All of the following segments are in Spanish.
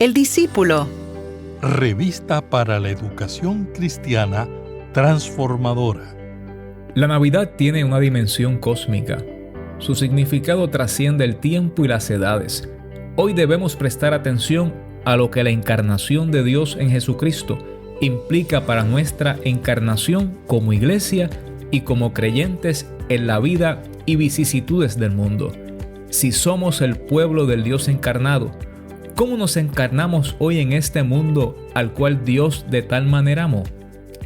El discípulo. Revista para la educación cristiana transformadora. La Navidad tiene una dimensión cósmica. Su significado trasciende el tiempo y las edades. Hoy debemos prestar atención a lo que la encarnación de Dios en Jesucristo implica para nuestra encarnación como iglesia y como creyentes en la vida y vicisitudes del mundo. Si somos el pueblo del Dios encarnado, ¿cómo nos encarnamos hoy en este mundo al cual Dios de tal manera amó?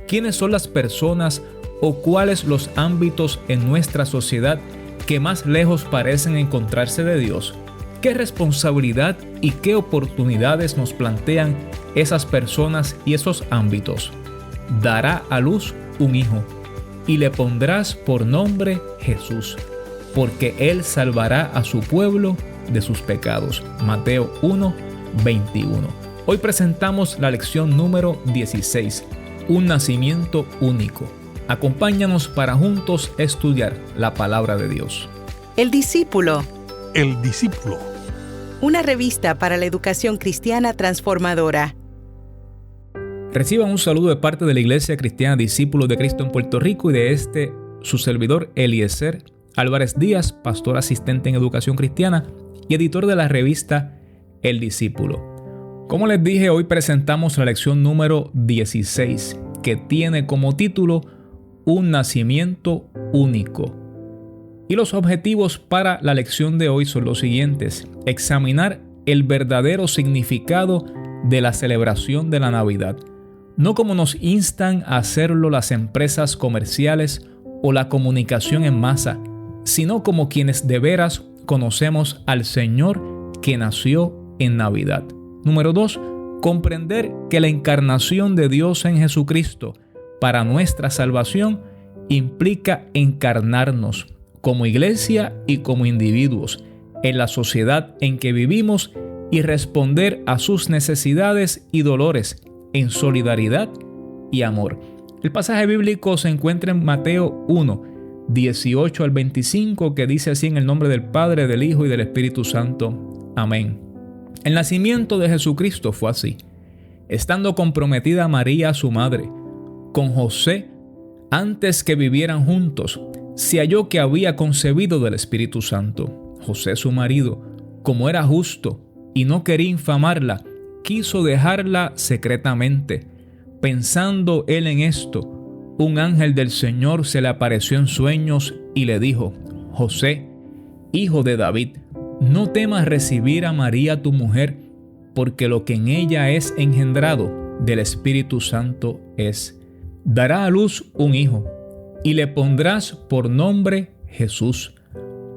¿Quiénes son las personas o cuáles los ámbitos en nuestra sociedad que más lejos parecen encontrarse de Dios? ¿Qué responsabilidad y qué oportunidades nos plantean esas personas y esos ámbitos? Dará a luz un hijo y le pondrás por nombre Jesús, porque él salvará a su pueblo de sus pecados. Mateo 1:21. Hoy presentamos la lección número 16, un nacimiento único. Acompáñanos para juntos estudiar la palabra de Dios. El discípulo. El discípulo. Una revista para la educación cristiana transformadora. Reciban un saludo de parte de la Iglesia Cristiana Discípulos de Cristo en Puerto Rico y de su servidor Eliezer Álvarez Díaz, pastor asistente en educación cristiana y editor de la revista El Discípulo. Como les dije, hoy presentamos la lección número 16, que tiene como título Un nacimiento único. Y los objetivos para la lección de hoy son los siguientes: examinar el verdadero significado de la celebración de la Navidad, no como nos instan a hacerlo las empresas comerciales o la comunicación en masa, sino como quienes de veras conocemos al Señor que nació en Navidad. Número 2, comprender que la encarnación de Dios en Jesucristo para nuestra salvación implica encarnarnos como iglesia y como individuos en la sociedad en que vivimos y responder a sus necesidades y dolores en solidaridad y amor. El pasaje bíblico se encuentra en Mateo 1:18 al 25, que dice así: en el nombre del Padre, del Hijo y del Espíritu Santo. Amén. El nacimiento de Jesucristo fue así. Estando comprometida María, su madre, con José, antes que vivieran juntos, se halló que había concebido del Espíritu Santo. José, su marido, como era justo y no quería infamarla, quiso dejarla secretamente. Pensando él en esto, un ángel del Señor se le apareció en sueños y le dijo: José, hijo de David, no temas recibir a María tu mujer, porque lo que en ella es engendrado del Espíritu Santo es. Dará a luz un hijo, y le pondrás por nombre Jesús,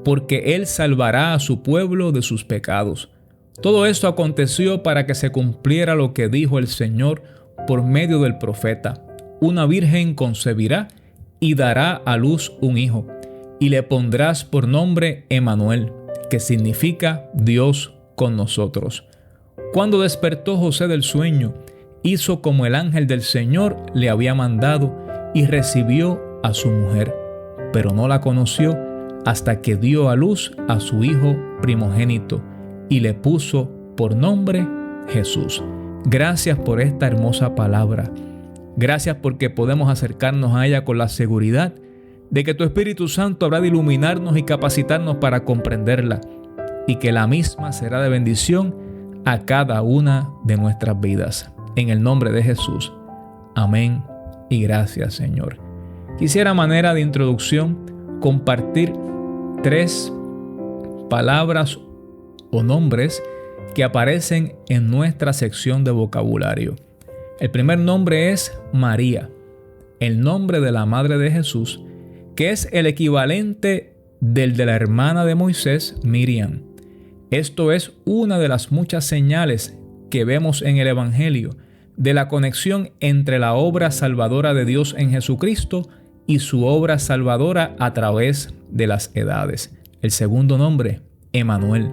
porque él salvará a su pueblo de sus pecados. Todo esto aconteció para que se cumpliera lo que dijo el Señor por medio del profeta: una virgen concebirá y dará a luz un hijo, y le pondrás por nombre Emmanuel, que significa Dios con nosotros. Cuando despertó José del sueño, hizo como el ángel del Señor le había mandado y recibió a su mujer, pero no la conoció hasta que dio a luz a su hijo primogénito y le puso por nombre Jesús. Gracias por esta hermosa palabra. Gracias porque podemos acercarnos a ella con la seguridad de que tu Espíritu Santo habrá de iluminarnos y capacitarnos para comprenderla, y que la misma será de bendición a cada una de nuestras vidas. En el nombre de Jesús. Amén y gracias, Señor. Quisiera, a manera de introducción, compartir 3 palabras o nombres que aparecen en nuestra sección de vocabulario. El primer nombre es María, el nombre de la madre de Jesús, que es el equivalente del de la hermana de Moisés, Miriam. Esto es una de las muchas señales que vemos en el Evangelio de la conexión entre la obra salvadora de Dios en Jesucristo y su obra salvadora a través de las edades. El segundo nombre, Emmanuel.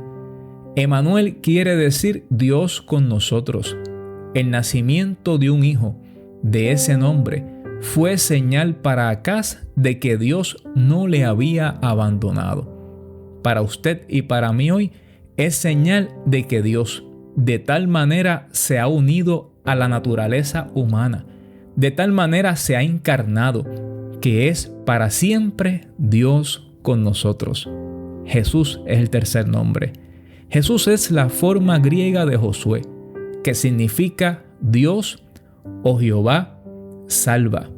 Emmanuel quiere decir Dios con nosotros. El nacimiento de un hijo de ese nombre fue señal para Acaz de que Dios no le había abandonado. Para usted y para mí hoy es señal de que Dios, de tal manera se ha unido a la naturaleza humana, de tal manera se ha encarnado, que es para siempre Dios con nosotros. Jesús es el tercer nombre. Jesús es la forma griega de Josué, que significa Dios o Jehová salva.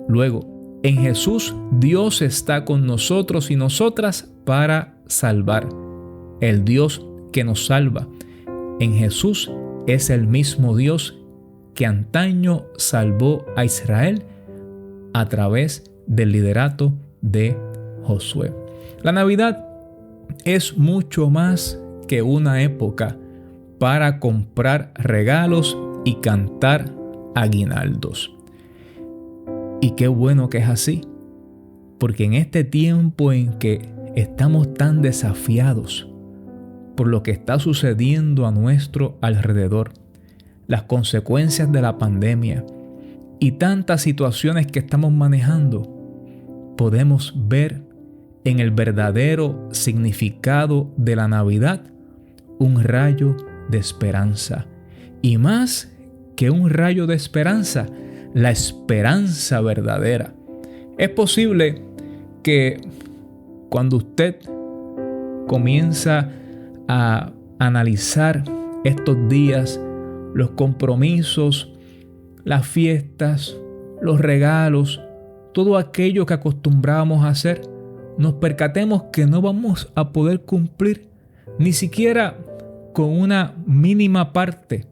Luego, en Jesús Dios está con nosotros y nosotras para salvar. El Dios que nos salva en Jesús es el mismo Dios que antaño salvó a Israel a través del liderato de Josué. La Navidad es mucho más que una época para comprar regalos y cantar aguinaldos. Y qué bueno que es así, porque en este tiempo en que estamos tan desafiados por lo que está sucediendo a nuestro alrededor, las consecuencias de la pandemia y tantas situaciones que estamos manejando, podemos ver en el verdadero significado de la Navidad un rayo de esperanza. Y más que un rayo de esperanza, la esperanza verdadera. Es posible que cuando usted comienza a analizar estos días, los compromisos, las fiestas, los regalos, todo aquello que acostumbrábamos a hacer, nos percatemos que no vamos a poder cumplir ni siquiera con una mínima parte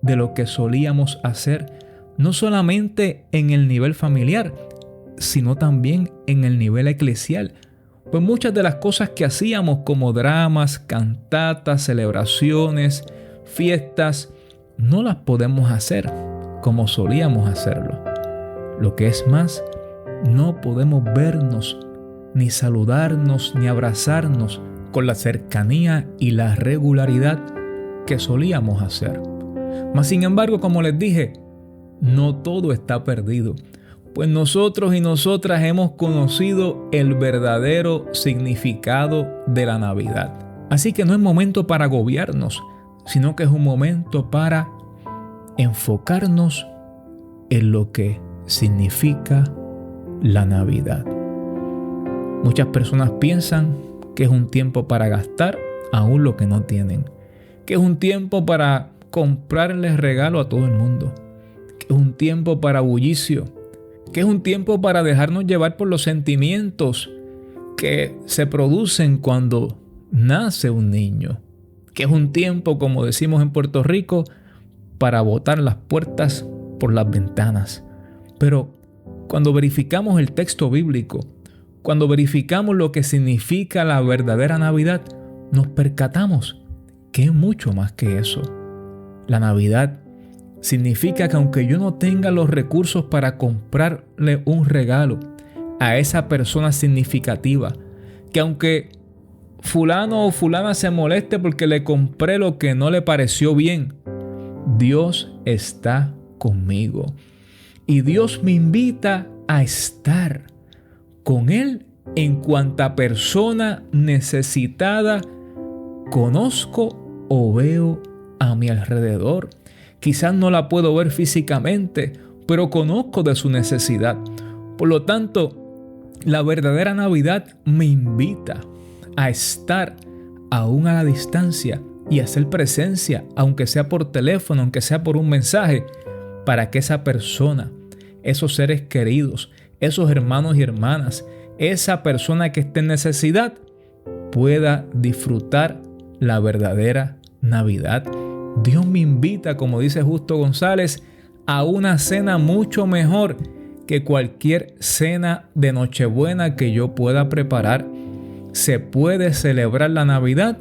de lo que solíamos hacer, no solamente en el nivel familiar, sino también en el nivel eclesial. Pues muchas de las cosas que hacíamos como dramas, cantatas, celebraciones, fiestas, no las podemos hacer como solíamos hacerlo. Lo que es más, no podemos vernos, ni saludarnos, ni abrazarnos con la cercanía y la regularidad que solíamos hacer. Mas sin embargo, como les dije, no todo está perdido, pues nosotros y nosotras hemos conocido el verdadero significado de la Navidad. Así que no es momento para agobiarnos, sino que es un momento para enfocarnos en lo que significa la Navidad. Muchas personas piensan que es un tiempo para gastar aún lo que no tienen, que es un tiempo para comprarles regalo a todo el mundo, que es un tiempo para bullicio, que es un tiempo para dejarnos llevar por los sentimientos que se producen cuando nace un niño, que es un tiempo, como decimos en Puerto Rico, para botar las puertas por las ventanas. Pero cuando verificamos el texto bíblico, cuando verificamos lo que significa la verdadera Navidad, nos percatamos que es mucho más que eso. La Navidad significa que aunque yo no tenga los recursos para comprarle un regalo a esa persona significativa, que aunque fulano o fulana se moleste porque le compré lo que no le pareció bien, Dios está conmigo. Y Dios me invita a estar con Él en cuanta persona necesitada conozco o veo a mi alrededor. Quizás no la puedo ver físicamente, pero conozco de su necesidad. Por lo tanto, la verdadera Navidad me invita a estar aún a la distancia y hacer presencia, aunque sea por teléfono, aunque sea por un mensaje, para que esa persona, esos seres queridos, esos hermanos y hermanas, esa persona que esté en necesidad, pueda disfrutar la verdadera Navidad. Dios me invita, como dice Justo González, a una cena mucho mejor que cualquier cena de Nochebuena que yo pueda preparar. Se puede celebrar la Navidad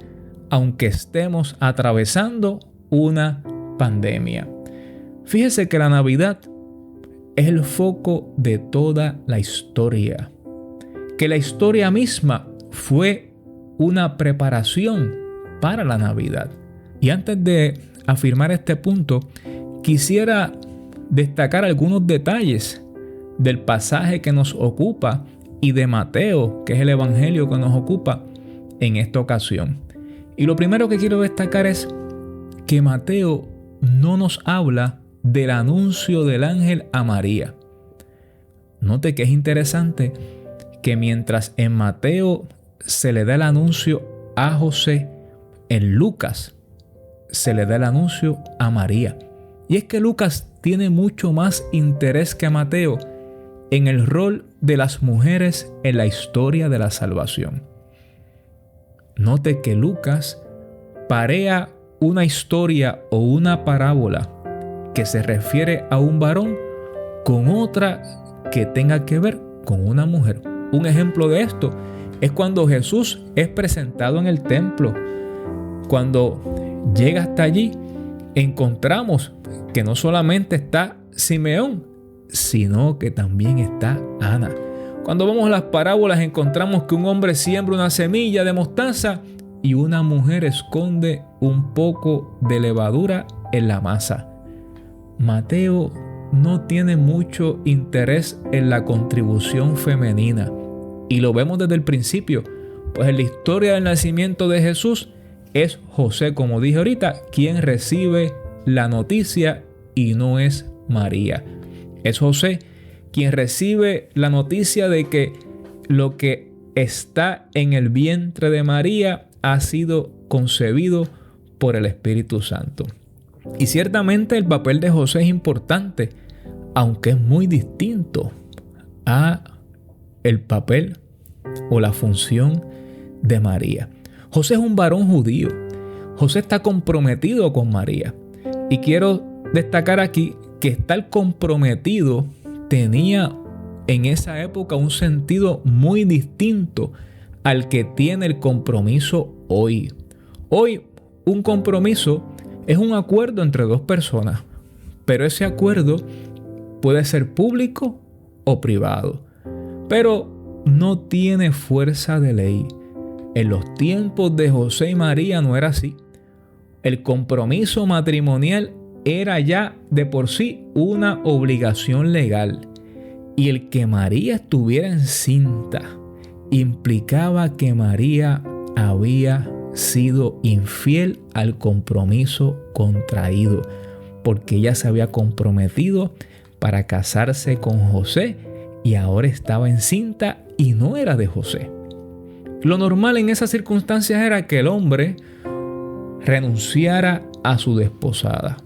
aunque estemos atravesando una pandemia. Fíjese que la Navidad es el foco de toda la historia. Que la historia misma fue una preparación para la Navidad. Y antes de afirmar este punto, quisiera destacar algunos detalles del pasaje que nos ocupa y de Mateo, que es el evangelio que nos ocupa en esta ocasión. Y lo primero que quiero destacar es que Mateo no nos habla del anuncio del ángel a María. Note que es interesante que mientras en Mateo se le da el anuncio a José, en Lucas se le da el anuncio a María. Y es que Lucas tiene mucho más interés que Mateo en el rol de las mujeres en la historia de la salvación. Note que Lucas parea una historia o una parábola que se refiere a un varón con otra que tenga que ver con una mujer. Un ejemplo de esto es cuando Jesús es presentado en el templo. Cuando llega hasta allí, encontramos que no solamente está Simeón, sino que también está Ana. Cuando vamos a las parábolas, encontramos que un hombre siembra una semilla de mostaza y una mujer esconde un poco de levadura en la masa. Mateo no tiene mucho interés en la contribución femenina, y lo vemos desde el principio, pues en la historia del nacimiento de Jesús es José, como dije ahorita, quien recibe la noticia y no es María. Es José quien recibe la noticia de que lo que está en el vientre de María ha sido concebido por el Espíritu Santo. Y ciertamente el papel de José es importante, aunque es muy distinto a el papel o la función de María. José es un varón judío. José está comprometido con María. Y quiero destacar aquí que estar comprometido tenía en esa época un sentido muy distinto al que tiene el compromiso hoy. Hoy un compromiso es un acuerdo entre dos personas, pero ese acuerdo puede ser público o privado, pero no tiene fuerza de ley. En los tiempos de José y María no era así. El compromiso matrimonial era ya de por sí una obligación legal, y el que María estuviera encinta implicaba que María había sido infiel al compromiso contraído, porque ella se había comprometido para casarse con José y ahora estaba encinta y no era de José. Lo normal en esas circunstancias era que el hombre renunciara a su desposada,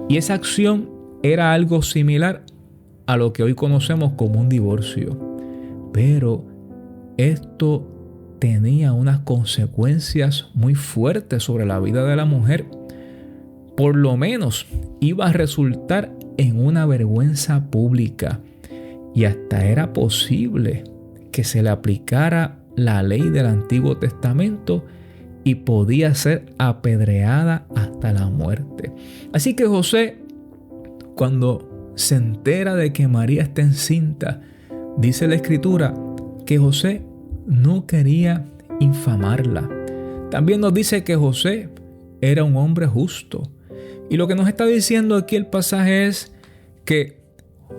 y esa acción era algo similar a lo que hoy conocemos como un divorcio, pero esto tenía unas consecuencias muy fuertes sobre la vida de la mujer. Por lo menos iba a resultar en una vergüenza pública, y hasta era posible que se le aplicara la ley del Antiguo Testamento y podía ser apedreada hasta la muerte. Así que José, cuando se entera de que María está encinta, dice la Escritura que José no quería infamarla. También nos dice que José era un hombre justo. Y lo que nos está diciendo aquí el pasaje es que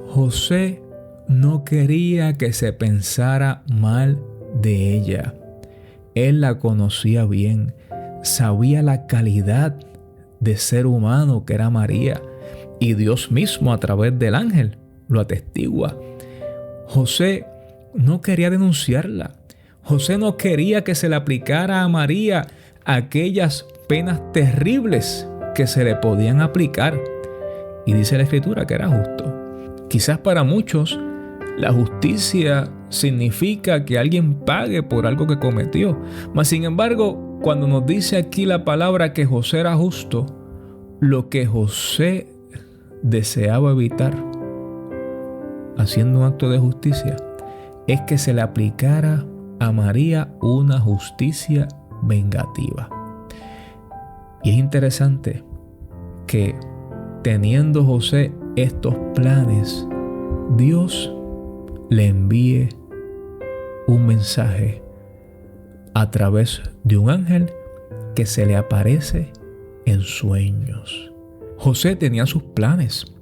José no quería que se pensara mal de ella. Él la conocía bien, sabía la calidad de ser humano que era María, y Dios mismo a través del ángel lo atestigua. José no quería denunciarla. José no quería que se le aplicara a María aquellas penas terribles que se le podían aplicar. Y dice la Escritura que era justo. Quizás para muchos la justicia significa que alguien pague por algo que cometió. Mas sin embargo, cuando nos dice aquí la palabra que José era justo, lo que José deseaba evitar, haciendo un acto de justicia, es que se le aplicara a María una justicia vengativa. Y es interesante que teniendo José estos planes, Dios le envíe un mensaje a través de un ángel que se le aparece en sueños. José tenía sus planes,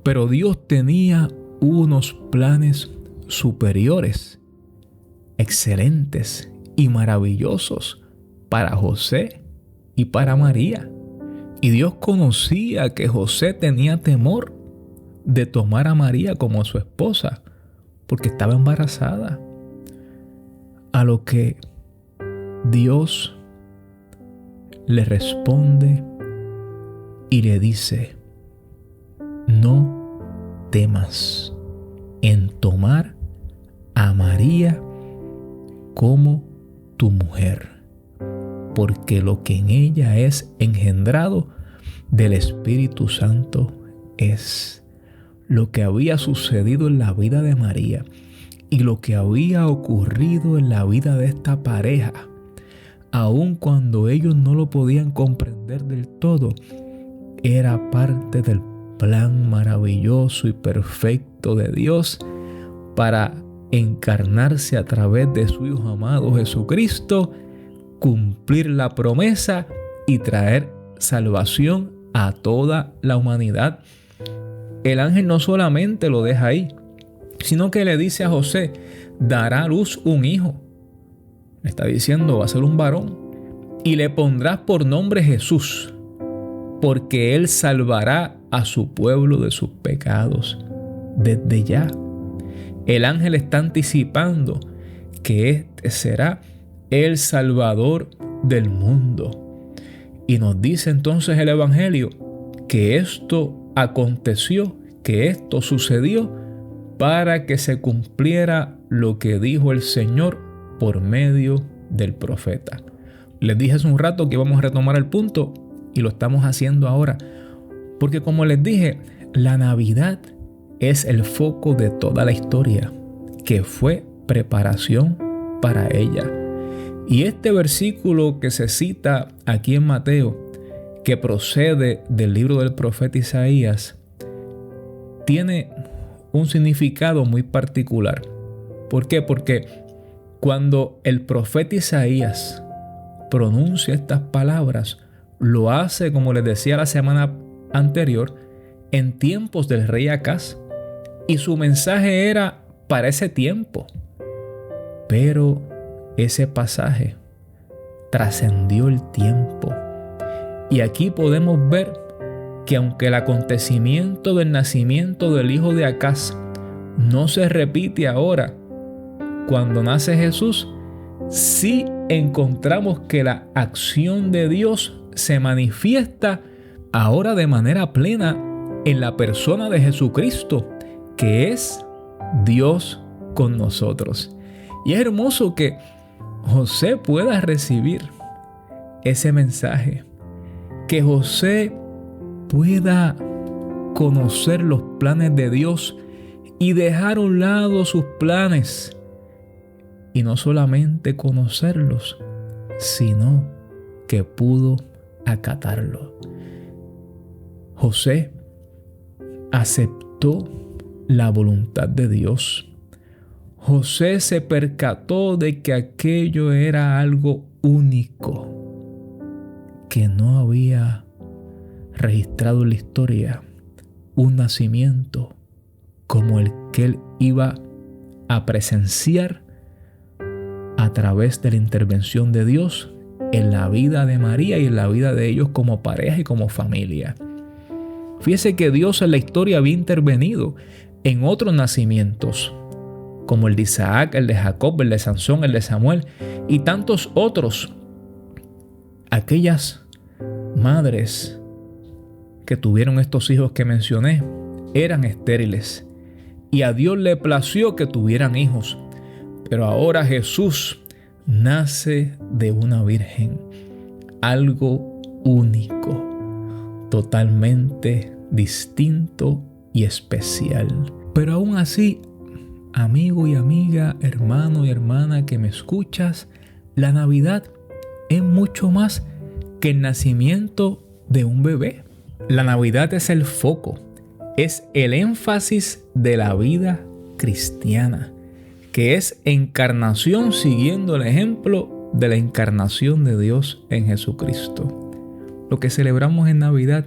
pero Dios tenía unos planes superiores, excelentes y maravillosos para José y para María. Y Dios conocía que José tenía temor de tomar a María como su esposa, porque estaba embarazada. A lo que Dios le responde y le dice: no temas en tomar a María como tu mujer, porque lo que en ella es engendrado del Espíritu Santo es. Lo que había sucedido en la vida de María y lo que había ocurrido en la vida de esta pareja, aun cuando ellos no lo podían comprender del todo, era parte del plan maravilloso y perfecto de Dios para encarnarse a través de su Hijo amado Jesucristo, cumplir la promesa y traer salvación a toda la humanidad. El ángel no solamente lo deja ahí, sino que le dice a José: dará a luz un hijo. Le está diciendo, va a ser un varón, y le pondrás por nombre Jesús, porque él salvará a su pueblo de sus pecados. Desde ya, el ángel está anticipando que este será el Salvador del mundo. Y nos dice entonces el Evangelio que esto aconteció, que esto sucedió para que se cumpliera lo que dijo el Señor por medio del profeta. Les dije hace un rato que íbamos a retomar el punto y lo estamos haciendo ahora, porque como les dije, la Navidad es el foco de toda la historia, que fue preparación para ella. Y este versículo que se cita aquí en Mateo, que procede del libro del profeta Isaías, tiene un significado muy particular. ¿Por qué? Porque cuando el profeta Isaías pronuncia estas palabras, lo hace, como les decía la semana anterior, en tiempos del rey Acaz, y su mensaje era para ese tiempo. Pero ese pasaje trascendió el tiempo. Y aquí podemos ver que aunque el acontecimiento del nacimiento del hijo de Acaz no se repite ahora cuando nace Jesús, sí encontramos que la acción de Dios se manifiesta ahora de manera plena en la persona de Jesucristo, que es Dios con nosotros. Y es hermoso que José pueda recibir ese mensaje, que José pueda conocer los planes de Dios y dejar a un lado sus planes. Y no solamente conocerlos, sino que pudo acatarlo. José aceptó la voluntad de Dios. José se percató de que aquello era algo único, que no había registrado en la historia un nacimiento como el que él iba a presenciar a través de la intervención de Dios en la vida de María y en la vida de ellos como pareja y como familia. Fíjese que Dios en la historia había intervenido en otros nacimientos, como el de Isaac, el de Jacob, el de Sansón, el de Samuel y tantos otros. Aquellas madres que tuvieron estos hijos que mencioné eran estériles y a Dios le plació que tuvieran hijos. Pero ahora Jesús nace de una virgen, algo único, totalmente distinto y especial. Pero aún así, amigo y amiga, hermano y hermana que me escuchas, la Navidad es mucho más que el nacimiento de un bebé. La Navidad es el foco, es el énfasis de la vida cristiana, que es encarnación siguiendo el ejemplo de la encarnación de Dios en Jesucristo. Lo que celebramos en Navidad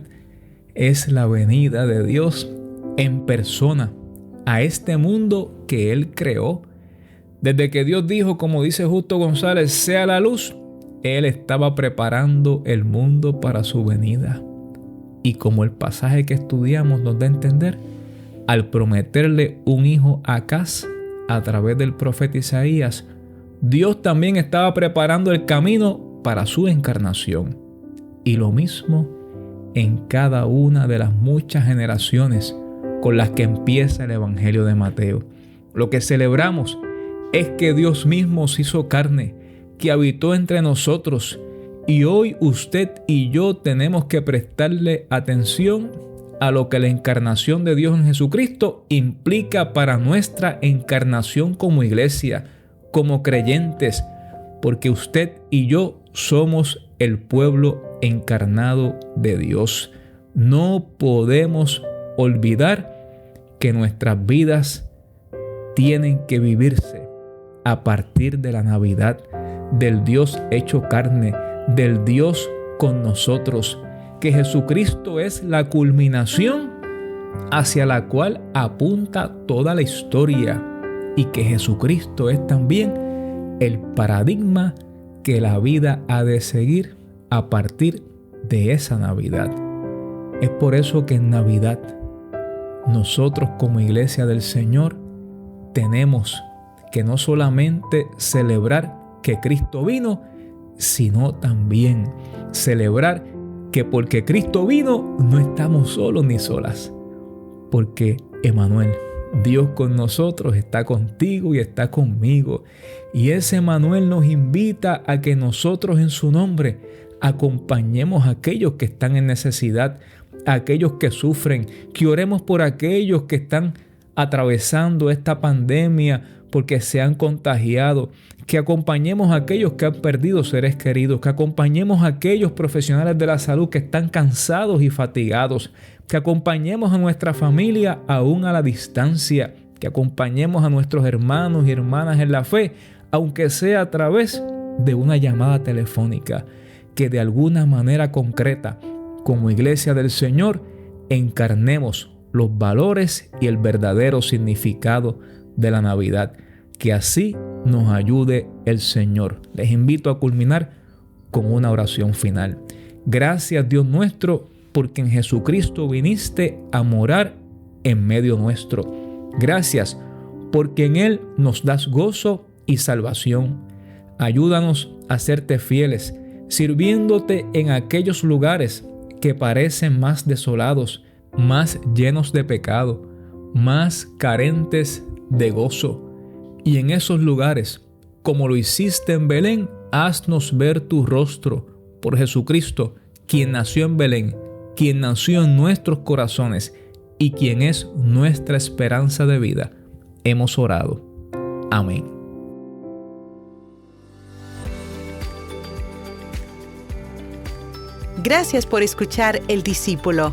es la venida de Dios en persona a este mundo que Él creó. Desde que Dios dijo, como dice Justo González, sea la luz, Él estaba preparando el mundo para su venida. Y como el pasaje que estudiamos nos da a entender, al prometerle un hijo a Acaz a través del profeta Isaías, Dios también estaba preparando el camino para su encarnación. Y lo mismo en cada una de las muchas generaciones con las que empieza el Evangelio de Mateo. Lo que celebramos es que Dios mismo se hizo carne, que habitó entre nosotros, y hoy usted y yo tenemos que prestarle atención a lo que la encarnación de Dios en Jesucristo implica para nuestra encarnación como iglesia, como creyentes, porque usted y yo somos el pueblo encarnado de Dios. No podemos olvidar que nuestras vidas tienen que vivirse a partir de la Navidad, del Dios hecho carne, del Dios con nosotros, que Jesucristo es la culminación hacia la cual apunta toda la historia y que Jesucristo es también el paradigma que la vida ha de seguir a partir de esa Navidad. Es por eso que en Navidad nosotros como Iglesia del Señor tenemos que no solamente celebrar que Cristo vino, sino también celebrar que porque Cristo vino no estamos solos ni solas, porque Emmanuel, Dios con nosotros, está contigo y está conmigo, y ese Emmanuel nos invita a que nosotros en su nombre acompañemos a aquellos que están en necesidad, a aquellos que sufren, que oremos por aquellos que están atravesando esta pandemia porque se han contagiado, que acompañemos a aquellos que han perdido seres queridos, que acompañemos a aquellos profesionales de la salud que están cansados y fatigados, que acompañemos a nuestra familia aún a la distancia, que acompañemos a nuestros hermanos y hermanas en la fe, aunque sea a través de una llamada telefónica, que de alguna manera concreta, como Iglesia del Señor, encarnemos los valores y el verdadero significado de la Navidad. Que así nos ayude el Señor. Les invito a culminar con una oración final. Gracias, Dios nuestro, porque en Jesucristo viniste a morar en medio nuestro. Gracias, porque en Él nos das gozo y salvación. Ayúdanos a serte fieles, sirviéndote en aquellos lugares que parecen más desolados, más llenos de pecado, más carentes de gozo. Y en esos lugares, como lo hiciste en Belén, haznos ver tu rostro por Jesucristo, quien nació en Belén, quien nació en nuestros corazones y quien es nuestra esperanza de vida. Hemos orado. Amén. Gracias por escuchar El Discípulo.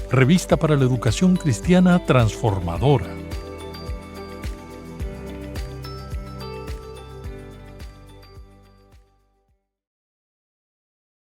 Revista para la Educación Cristiana Transformadora.